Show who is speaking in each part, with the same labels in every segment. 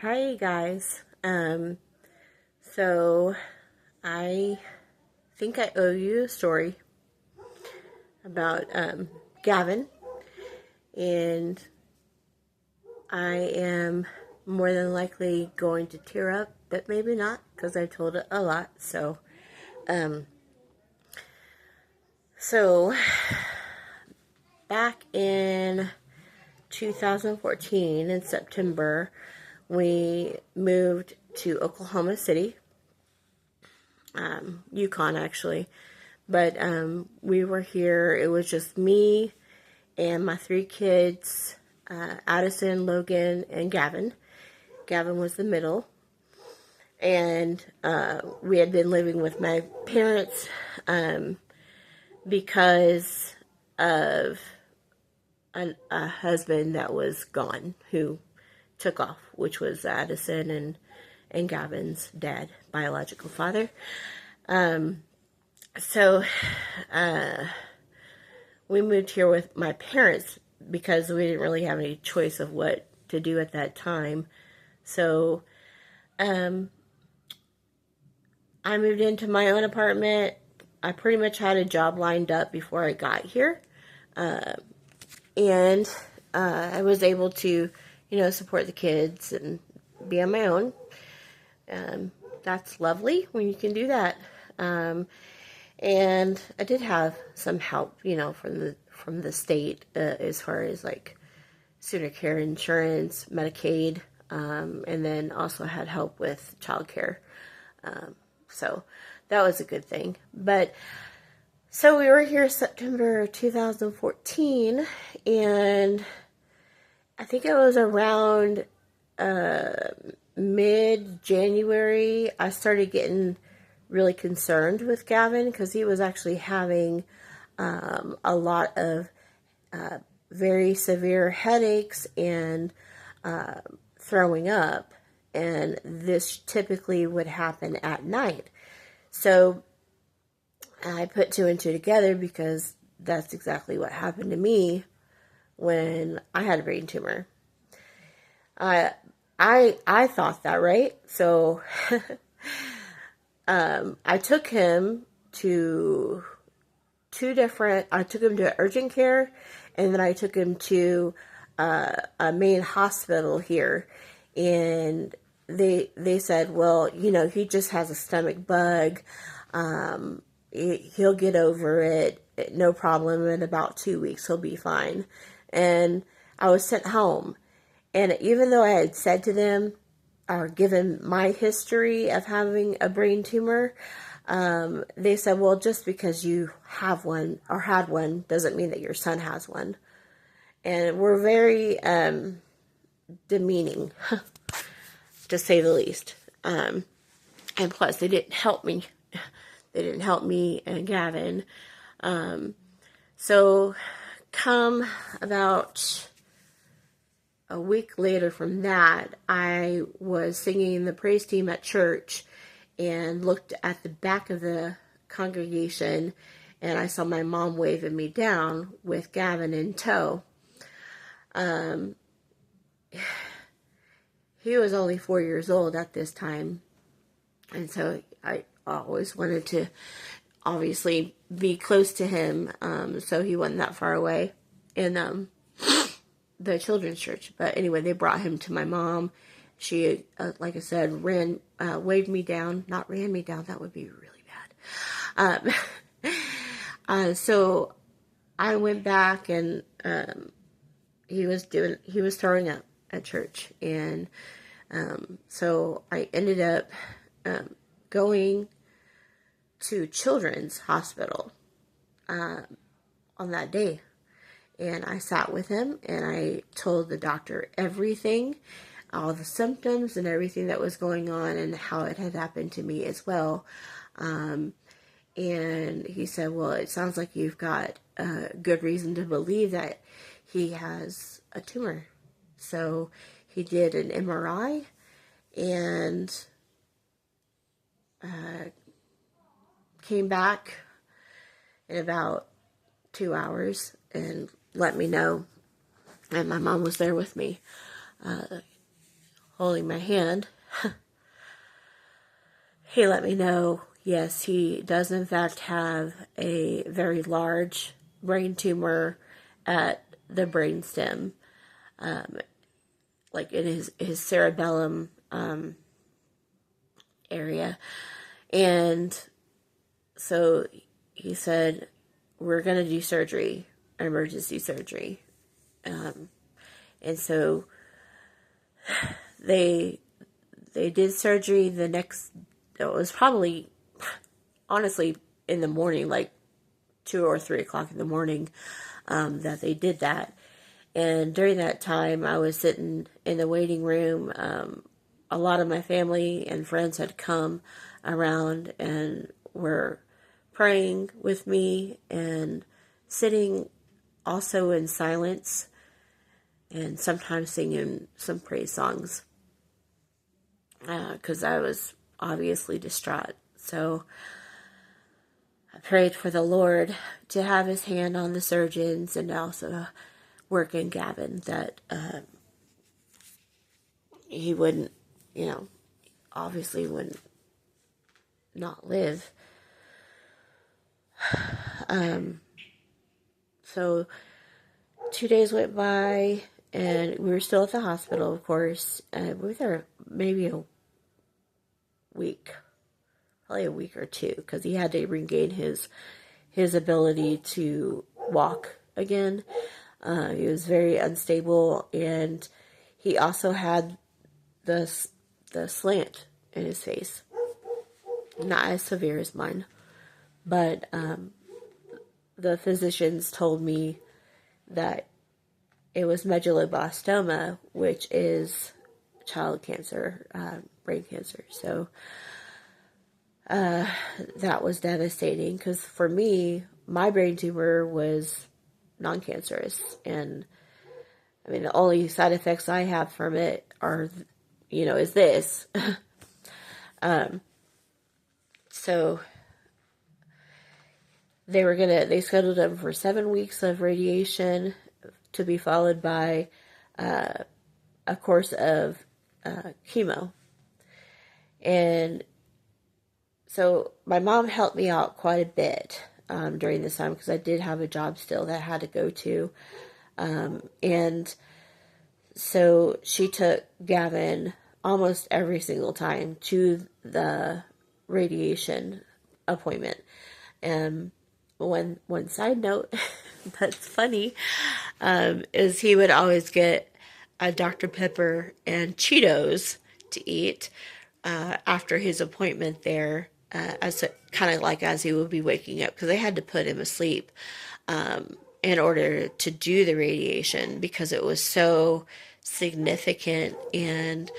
Speaker 1: Hi guys. So I think I owe you a story about Gavin, and I am more than likely going to tear up, but maybe not because I told it a lot. Um, so back in 2014 in September, we moved to Oklahoma City, Yukon actually. But we were here. It was just me and my three kids, Addison, Logan, and Gavin. Gavin was the middle. And we had been living with my parents because of a husband that was gone who took off, which was Addison and Gavin's dad, biological father. So we moved here with my parents because we didn't really have any choice of what to do at that time. So I moved into my own apartment. I pretty much had a job lined up before I got here. And I was able to, support the kids and be on my own. That's lovely when you can do that. And I did have some help, from the state as far as like senior care insurance, Medicaid, and then also had help with childcare. So that was a good thing. But so we were here September 2014, and I think it was around mid-January I started getting really concerned with Gavin because he was actually having a lot of very severe headaches and throwing up, and this typically would happen at night. So I put two and two together because that's exactly what happened to me when I had a brain tumor. I thought that, right? So I took him to I took him to urgent care, and then I took him to a main hospital here, and they said, well, he just has a stomach bug. He'll get over it, no problem. In about 2 weeks, he'll be fine. And I was sent home. And even though I had said to them, or given my history of having a brain tumor, they said, well, just because you have one or had one doesn't mean that your son has one. And we're very demeaning, to say the least. And plus, they didn't help me. They didn't help me and Gavin. So come about a week later from that, I was singing the praise team at church and looked at the back of the congregation, and I saw my mom waving me down with Gavin in tow. He was only 4 years old at this time, and so I always wanted to obviously be close to him, so he wasn't that far away in the children's church. But anyway, they brought him to my mom. She, like I said, waved me down. Not ran me down. That would be really bad. So I went back, and he was throwing up at church, and so I ended up going to Children's Hospital on that day. And I sat with him, and I told the doctor everything, all the symptoms and everything that was going on, and how it had happened to me as well. And he said, well, it sounds like you've got a good reason to believe that he has a tumor. So he did an MRI, and came back in about 2 hours and let me know. And my mom was there with me, holding my hand, he let me know, yes, he does in fact have a very large brain tumor at the brainstem, like in his cerebellum area. And so he said, we're going to do surgery, emergency surgery. And so they did surgery it was probably, honestly, in the morning, like 2 or 3 o'clock in the morning, that they did that. And during that time, I was sitting in the waiting room. A lot of my family and friends had come around and were praying with me and sitting also in silence and sometimes singing some praise songs, because I was obviously distraught. So I prayed for the Lord to have his hand on the surgeons and also work in Gavin, that he wouldn't, obviously wouldn't not live. So 2 days went by and we were still at the hospital, of course. We were there maybe a week, probably a week or two, because he had to regain his ability to walk again. He was very unstable, and he also had the slant in his face. Not as severe as mine, but the physicians told me that it was medulloblastoma, which is child cancer, brain cancer. So that was devastating, because for me, my brain tumor was non-cancerous, and I mean, the only side effects I have from it are, is this. So they scheduled him for 7 weeks of radiation to be followed by a course of chemo. And so my mom helped me out quite a bit during this time, because I did have a job still that I had to go to. And so she took Gavin almost every single time to the radiation appointment. And one side note that's funny is he would always get a Dr. Pepper and Cheetos to eat after his appointment there, as kind of like as he would be waking up, because they had to put him asleep in order to do the radiation, because it was so significant, and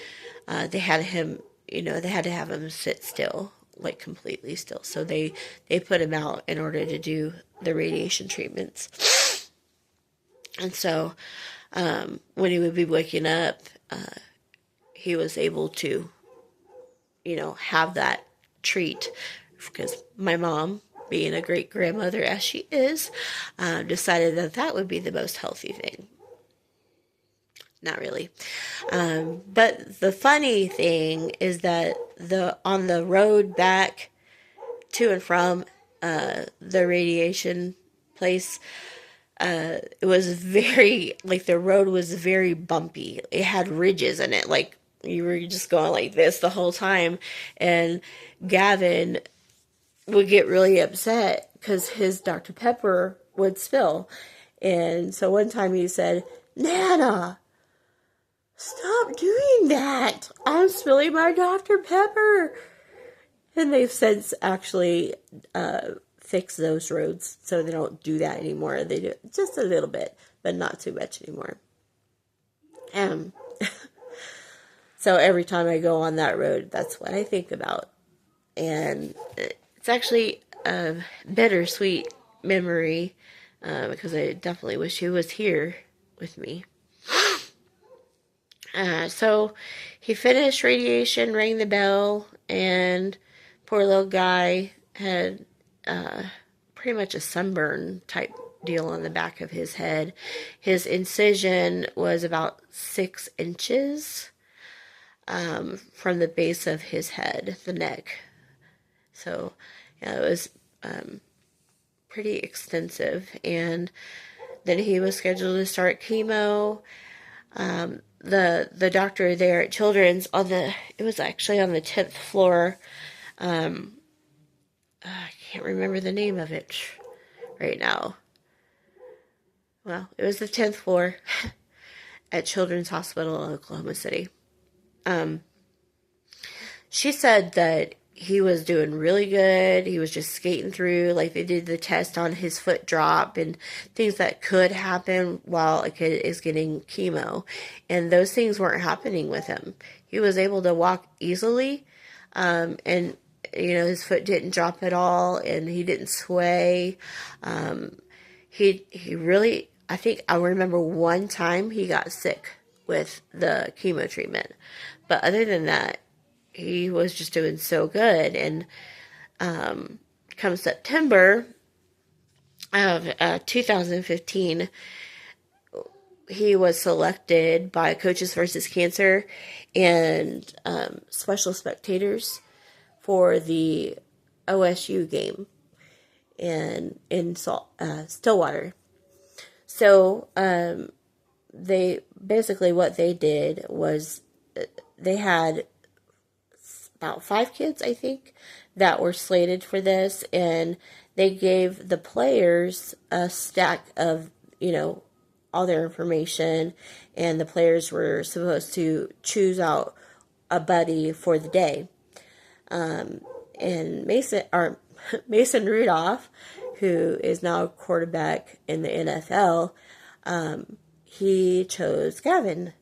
Speaker 1: they had to have him sit still, like completely still. So they put him out in order to do the radiation treatments. And so when he would be waking up, he was able to, have that treat, because my mom, being a great grandmother as she is, decided that would be the most healthy thing. Not really. But the funny thing is that on the road back to and from the radiation place, it was very, like, the road was very bumpy. It had ridges in it, like you were just going like this the whole time. And Gavin would get really upset because his Dr. Pepper would spill. And so one time he said, "Nana, stop doing that. I'm spilling my Dr. Pepper." And they've since actually fixed those roads, so they don't do that anymore. They do just a little bit, but not too much anymore. So every time I go on that road, that's what I think about. And it's actually a bittersweet memory, because I definitely wish he was here with me. So he finished radiation, rang the bell, and poor little guy had pretty much a sunburn type deal on the back of his head. His incision was about 6 inches. from the base of his head, the neck. So, yeah, it was pretty extensive. And then he was scheduled to start chemo. The doctor there at Children's it was actually on the 10th floor. I can't remember the name of it right now. Well, it was the 10th floor at Children's Hospital in Oklahoma City. She said that he was doing really good. He was just skating through. Like, they did the test on his foot drop and things that could happen while a kid is getting chemo. And those things weren't happening with him. He was able to walk easily. And, his foot didn't drop at all and he didn't sway. He really, I think I remember one time he got sick with the chemo treatment. But other than that, he was just doing so good. And come September of 2015, he was selected by Coaches versus Cancer and special spectators for the OSU game in Stillwater. So they basically, what they did was they had about 5 kids, I think, that were slated for this, and they gave the players a stack of, all their information, and the players were supposed to choose out a buddy for the day. And Mason Rudolph, who is now a quarterback in the NFL, he chose Gavin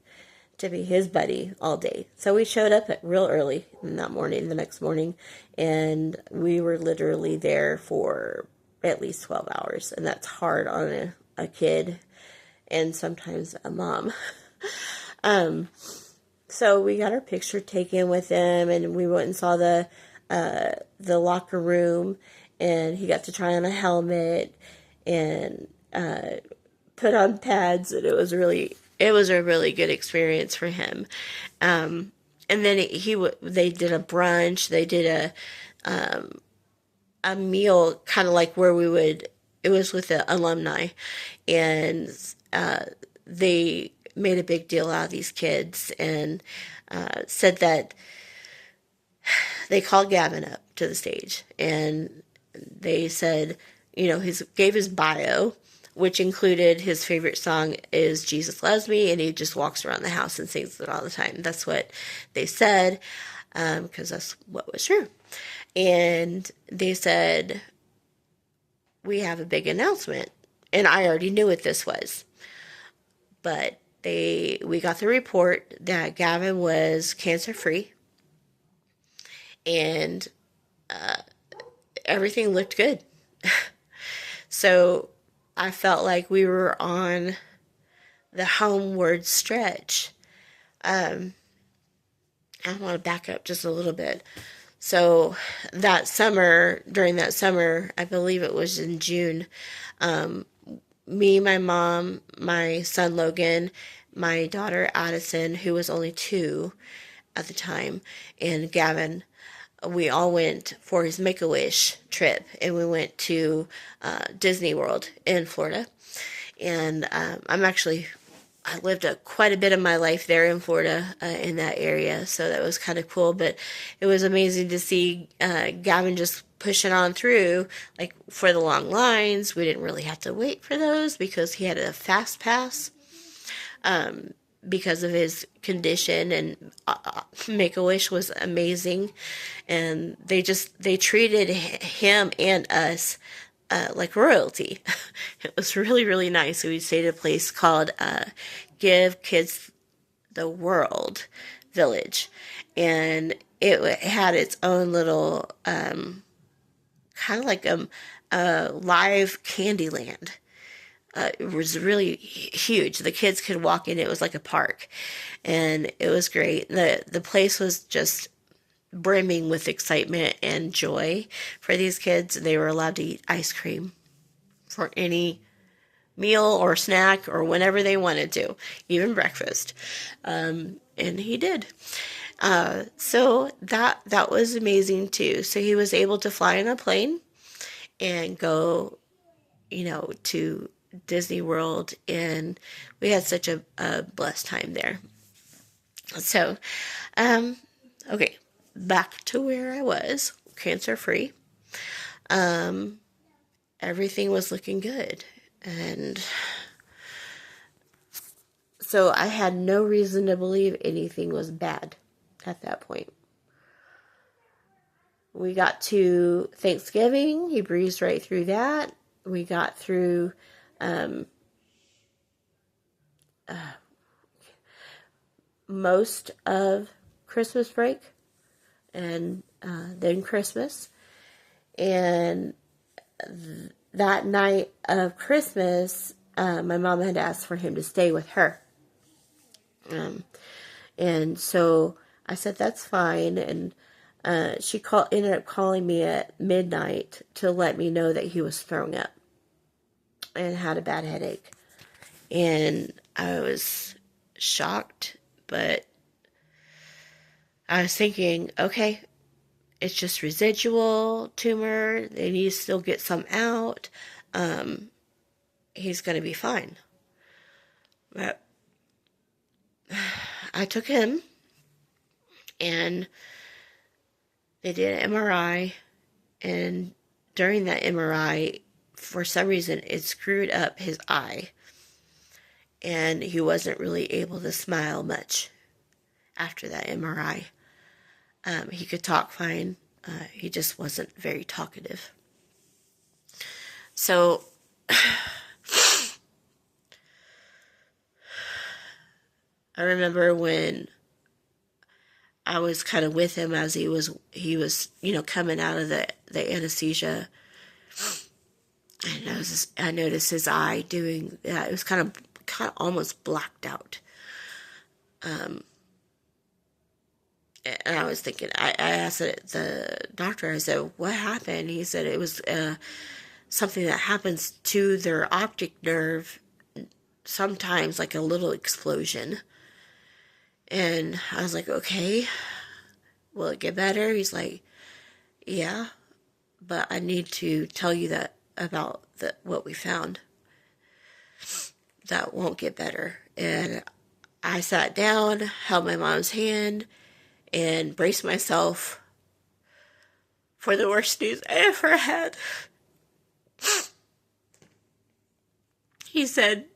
Speaker 1: to be his buddy all day. So we showed up real early the next morning, and we were literally there for at least 12 hours, and that's hard on a kid and sometimes a mom. So we got our picture taken with him, and we went and saw the locker room, and he got to try on a helmet and put on pads, and it was a really good experience for him. And then they did a brunch. They did a meal, kind of like where it was with the alumni, and they made a big deal out of these kids and said that they called Gavin up to the stage, and they said, gave his bio, which included his favorite song is Jesus Loves Me, and he just walks around the house and sings it all the time. That's what they said, because that's what was true. And they said, we have a big announcement. And I already knew what this was. But we got the report that Gavin was cancer-free, and everything looked good. So I felt like we were on the homeward stretch. I want to back up just a little bit. So during that summer, I believe it was in June, me, my mom, my son Logan, my daughter Addison, who was only 2 at the time, and Gavin, we all went for his Make-A-Wish trip, and we went to Disney World in Florida. And I lived quite a bit of my life there in Florida, in that area, so that was kind of cool. But it was amazing to see Gavin just pushing on through, like, for the long lines. We didn't really have to wait for those because he had a fast pass because of his condition, and Make-A-Wish was amazing, and they treated him and us like royalty. It was really, really nice. We stayed at a place called Give Kids the World Village, and it had its own little kind of like a live Candyland. It was really huge. The kids could walk in. It was like a park, and it was great. The place was just brimming with excitement and joy for these kids. They were allowed to eat ice cream for any meal or snack or whenever they wanted to, even breakfast. and he did. So that was amazing too. So he was able to fly in a plane and go, to Disney World, and we had such a blessed time there. So, okay, back to where I was, cancer free. Everything was looking good, and so I had no reason to believe anything was bad at that point. We got to Thanksgiving. He breezed right through that. We got through most of Christmas break and then Christmas. And that night of Christmas, my mom had asked for him to stay with her. And so I said, that's fine. And she ended up calling me at midnight to let me know that he was throwing up and had a bad headache. And I was shocked, but I was thinking, okay, it's just residual tumor. They need to still get some out. He's going to be fine. But I took him, and they did an MRI, and during that MRI, for some reason, it screwed up his eye, and he wasn't really able to smile much after that MRI. He could talk fine. He just wasn't very talkative. So I remember when I was kind of with him as he was, coming out of the anesthesia, and I noticed his eye doing that. It was kind of almost blacked out. And I was thinking, I asked the doctor, I said, what happened? He said it was something that happens to their optic nerve, sometimes like a little explosion. And I was like, okay, will it get better? He's like, yeah, but I need to tell you that about what we found. That won't get better. And I sat down, held my mom's hand, and braced myself for the worst news I ever had. He said,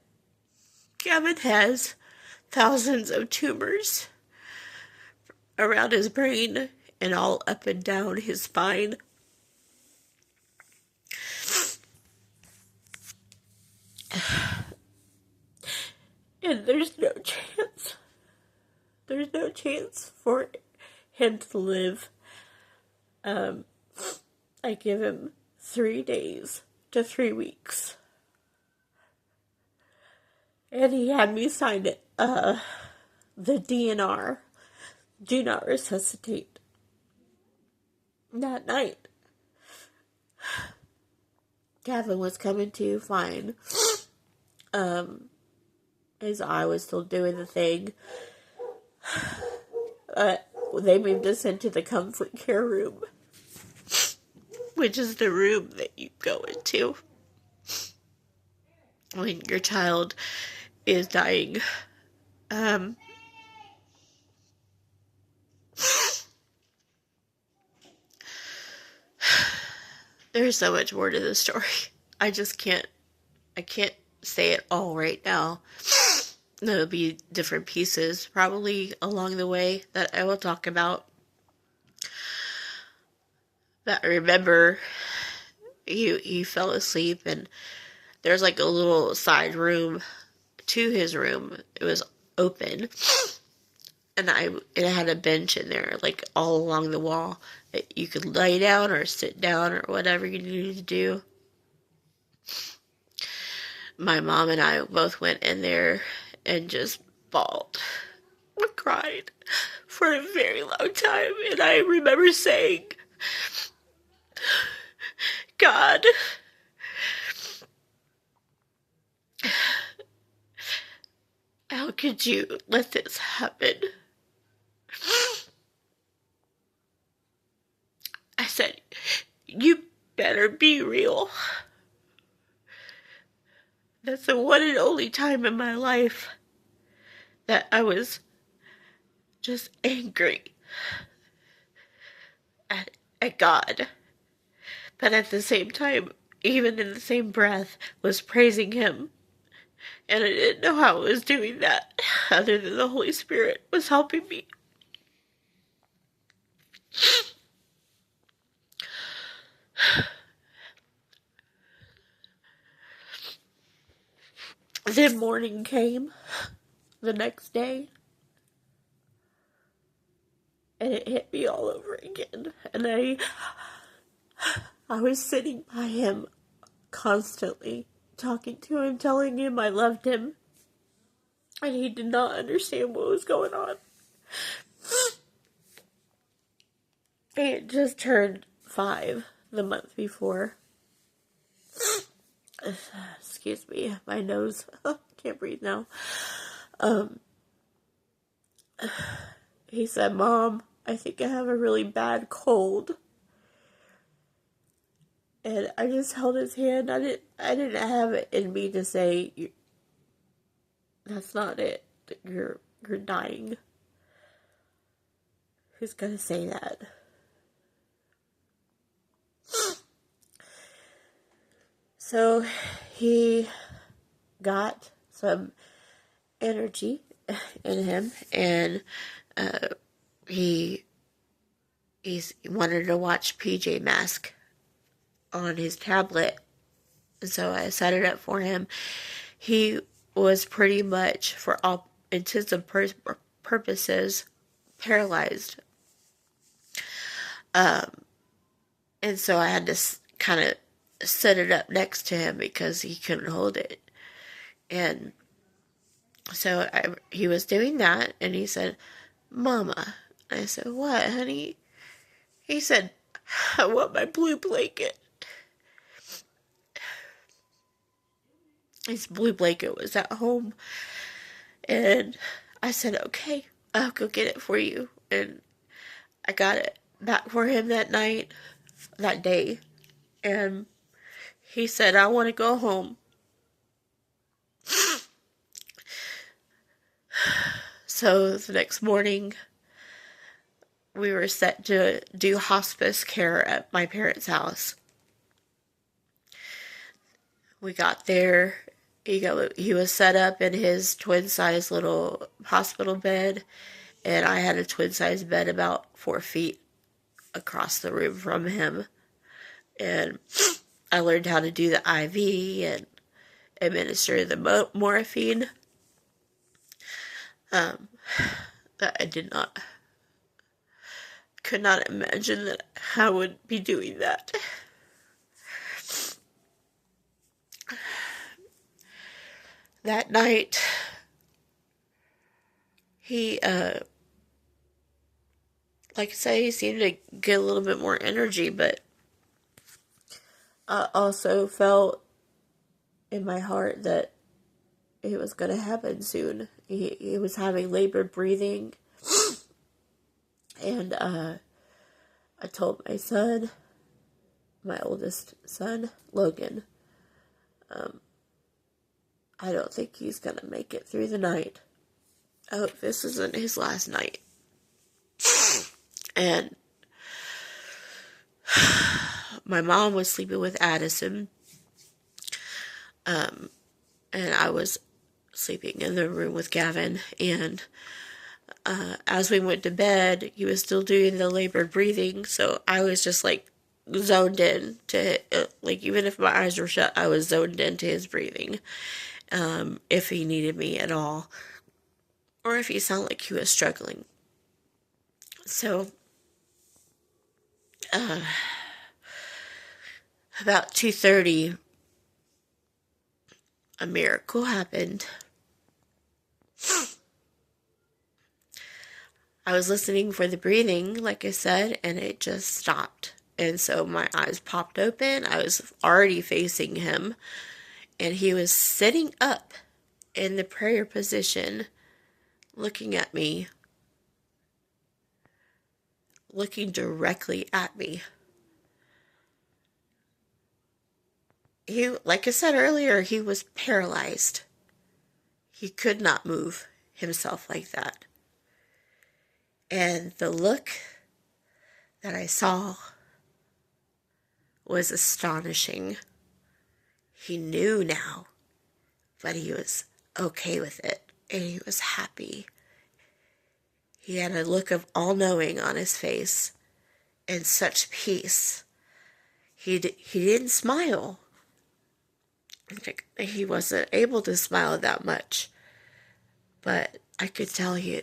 Speaker 1: Gavin has thousands of tumors around his brain and all up and down his spine. And there's no chance. There's no chance for him to live. I give him 3 days to 3 weeks. And he had me sign it, the DNR, do not resuscitate. That night, Gavin was coming to fine. His eye was still doing the thing. They moved us into the comfort care room, which is the room that you go into when your child is dying. There's so much more to this story. I can't say it all right now. There'll be different pieces probably along the way that I will talk about. But I remember he fell asleep, and there's like a little side room to his room. It was open, and it had a bench in there, like all along the wall, that you could lay down or sit down or whatever you needed to do. My mom and I both went in there and just bawled. We cried for a very long time, and I remember saying, God, how could you let this happen better be real. That's the one and only time in my life that I was just angry at, at God. But at the same time, even in the same breath, was praising Him. And I didn't know how I was doing that, other than the Holy Spirit was helping me. Then morning came, the next day, and it hit me all over again. And I was sitting by him constantly, talking to him, telling him I loved him, and he did not understand what was going on. He had just turned 5 the month before. Excuse me, my nose. Can't breathe now. He said, "Mom, I think I have a really bad cold." And I just held his hand. I didn't have it in me to say, "That's not it. You're dying." Who's gonna say that? So he got some energy in him, and he wanted to watch PJ Masks on his tablet, and so I set it up for him. He was pretty much, for all intents and purposes, paralyzed, and so I had to kind of set it up next to him because he couldn't hold it. And so he was doing that, and he said, "Mama." I said, "What, honey?" He said, "I want my blue blanket." His blue blanket was at home, and I said, "Okay, I'll go get it for you." And I got it back for him that day, and he said, "I want to go home." So the next morning, we were set to do hospice care at my parents' house. We got there. He was set up in his twin-size little hospital bed, and I had a twin-size bed about 4 feet across the room from him. And I learned how to do the IV and administer the morphine. That I could not imagine that I would be doing that. That night, he, like I say, he seemed to get a little bit more energy, but I also felt in my heart that it was going to happen soon. He was having labored breathing, and I told my son, my oldest son, Logan, I don't think he's going to make it through the night. I hope this isn't his last night. And my mom was sleeping with Addison, and I was sleeping in the room with Gavin, and as we went to bed, he was still doing the labored breathing, so I was just like zoned in to, like, even if my eyes were shut, I was zoned into his breathing, if he needed me at all, or if he sounded like he was struggling. So, about 2:30, a miracle happened. I was listening for the breathing, like I said, and it just stopped. And so my eyes popped open. I was already facing him, and he was sitting up in the prayer position, looking at me, looking directly at me. like I said earlier, he was paralyzed. He could not move himself like that. And the look that I saw was astonishing. He knew now, but he was okay with it, and he was happy. He had a look of all-knowing on his face, and such peace. He didn't smile. He wasn't able to smile that much, but I could tell he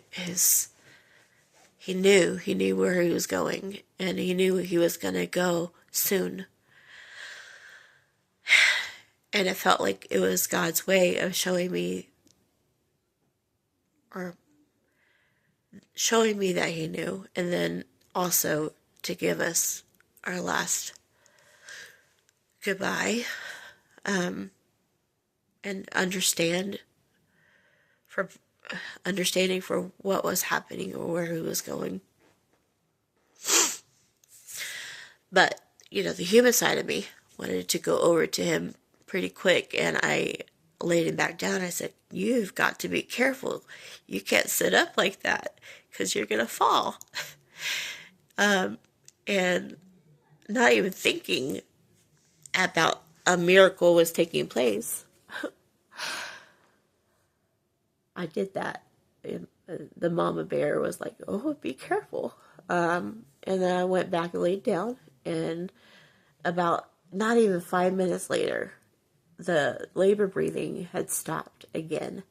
Speaker 1: knew where he was going, and he knew he was going to go soon. And it felt like it was God's way of showing me that he knew, and then also to give us our last goodbye, and understanding for what was happening or where he was going. But, the human side of me wanted to go over to him pretty quick, and I laid him back down. I said, "You've got to be careful. You can't sit up like that because you're going to fall." And not even thinking about a miracle was taking place, I did that. And the mama bear was like, "Oh, be careful." And then I went back and laid down, and about not even 5 minutes later, the labor breathing had stopped again,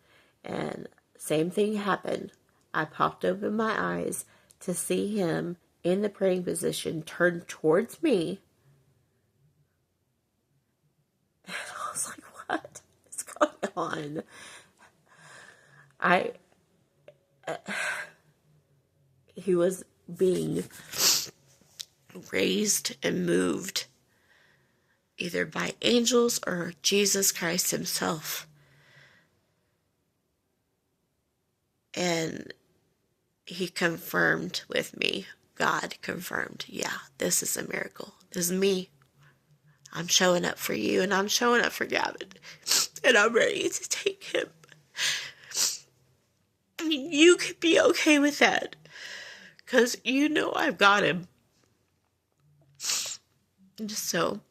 Speaker 1: and same thing happened. I popped open my eyes to see him in the praying position, turned towards me, and I was like, "What is going on?" He was being raised and moved either by angels or Jesus Christ himself. And he confirmed with me, God confirmed, yeah, this is a miracle. This is me. I'm showing up for you, and I'm showing up for Gavin. And I'm ready to take him. I mean, you could be okay with that, because I've got him. And so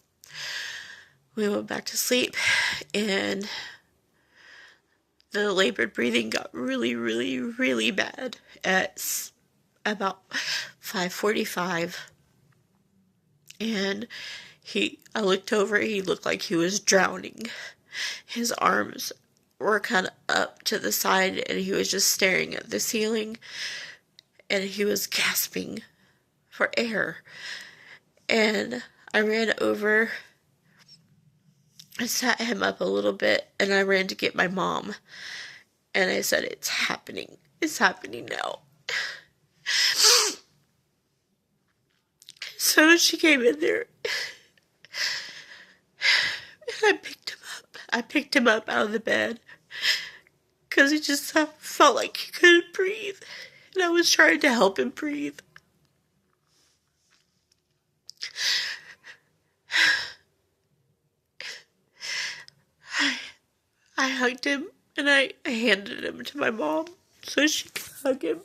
Speaker 1: we went back to sleep, and the labored breathing got really, really, really bad at about 5:45. And I looked over, he looked like he was drowning. His arms were kind of up to the side, and he was just staring at the ceiling, and he was gasping for air. And I ran over, I sat him up a little bit, and I ran to get my mom. And I said, "It's happening. It's happening now." So she came in there, and I picked him up. I picked him up out of the bed, because he just felt like he couldn't breathe. And I was trying to help him breathe. I hugged him, and I handed him to my mom so she could hug him.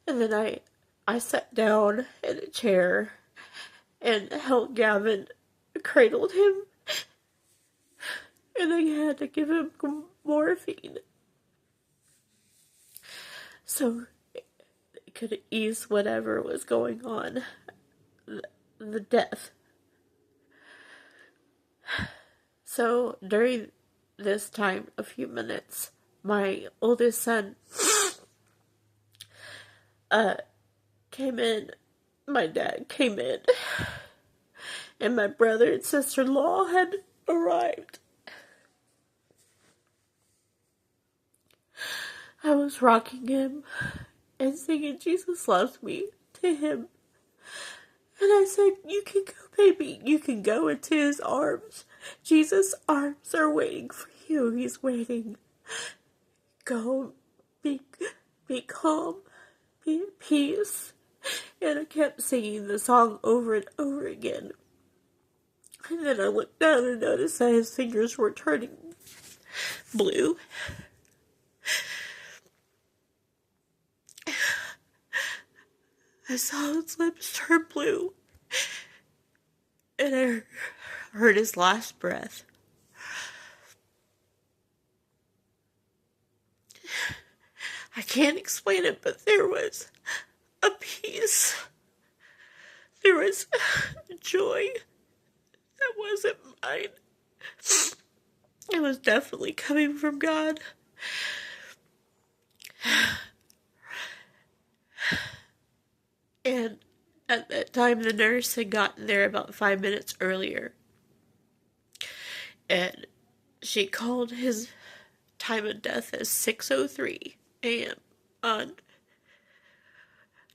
Speaker 1: And then I sat down in a chair and held Gavin, cradled him, and I had to give him morphine so it could ease whatever was going on, the death. So during this time, a few minutes, my oldest son came in, my dad came in, and my brother and sister-in-law had arrived. I was rocking him and singing "Jesus Loves Me" to him. And I said, "You can go, baby. You can go into his arms. Jesus' arms are waiting for you. He's waiting. Go, be calm, be at peace, And I kept singing the song over and over again. And then I looked down and noticed that his fingers were turning blue. I saw his lips turn blue. And I heard his last breath. I can't explain it, but there was a peace. There was joy that wasn't mine. It was definitely coming from God. And at that time, the nurse had gotten there about 5 minutes earlier. And she called his time of death as 6:03 a.m. on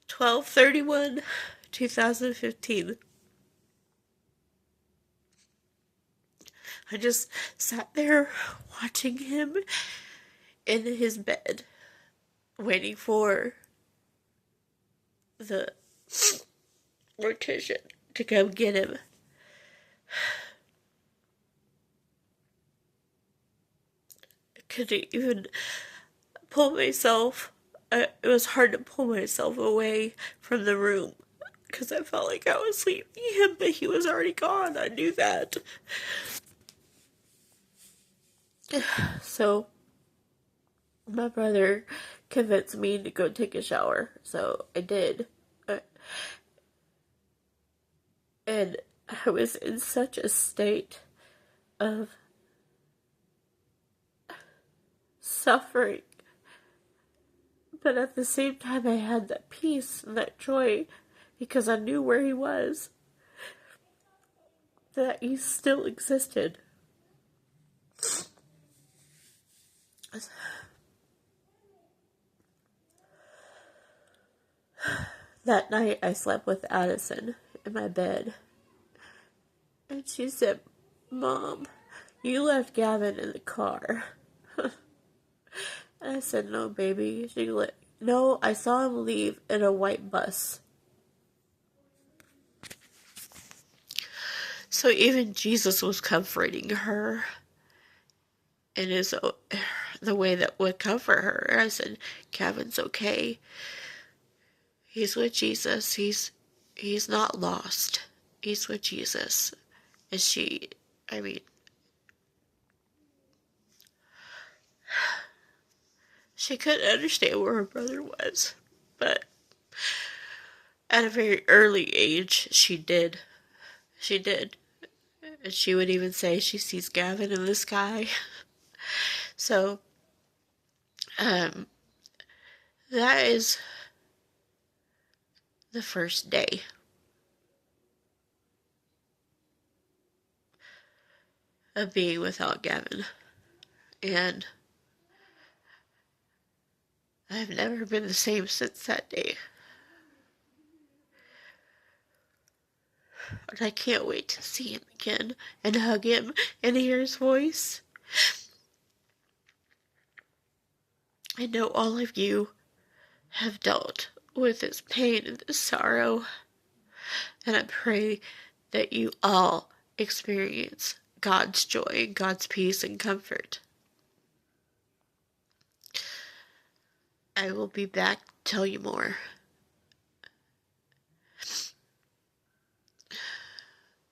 Speaker 1: 12/31/2015. I just sat there watching him in his bed, waiting for the mortician to come get him. I couldn't even pull myself. It was hard to pull myself away from the room because I felt like I was leaving him, but he was already gone. I knew that. So my brother convinced me to go take a shower, so I did. And I was in such a state of suffering, but at the same time I had that peace and that joy because I knew where he was, that he still existed. That night I slept with Addison in my bed, and she said, "Mom, you left Gavin in the car." And I said, "No, baby." She goes, "No, I saw him leave in a white bus." So even Jesus was comforting her in the way that would comfort her. I said, "Gavin's okay. He's with Jesus. He's not lost. He's with Jesus." And she couldn't understand where her brother was. But at a very early age, she did. She did. And she would even say she sees Gavin in the sky. So, that is the first day of being without Gavin. And I've never been the same since that day. And I can't wait to see him again and hug him and hear his voice. I know all of you have dealt with this pain and this sorrow. And I pray that you all experience God's joy, God's peace and comfort. I will be back to tell you more.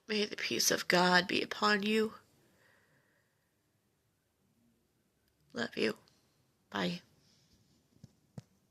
Speaker 1: May the peace of God be upon you. Love you. Bye.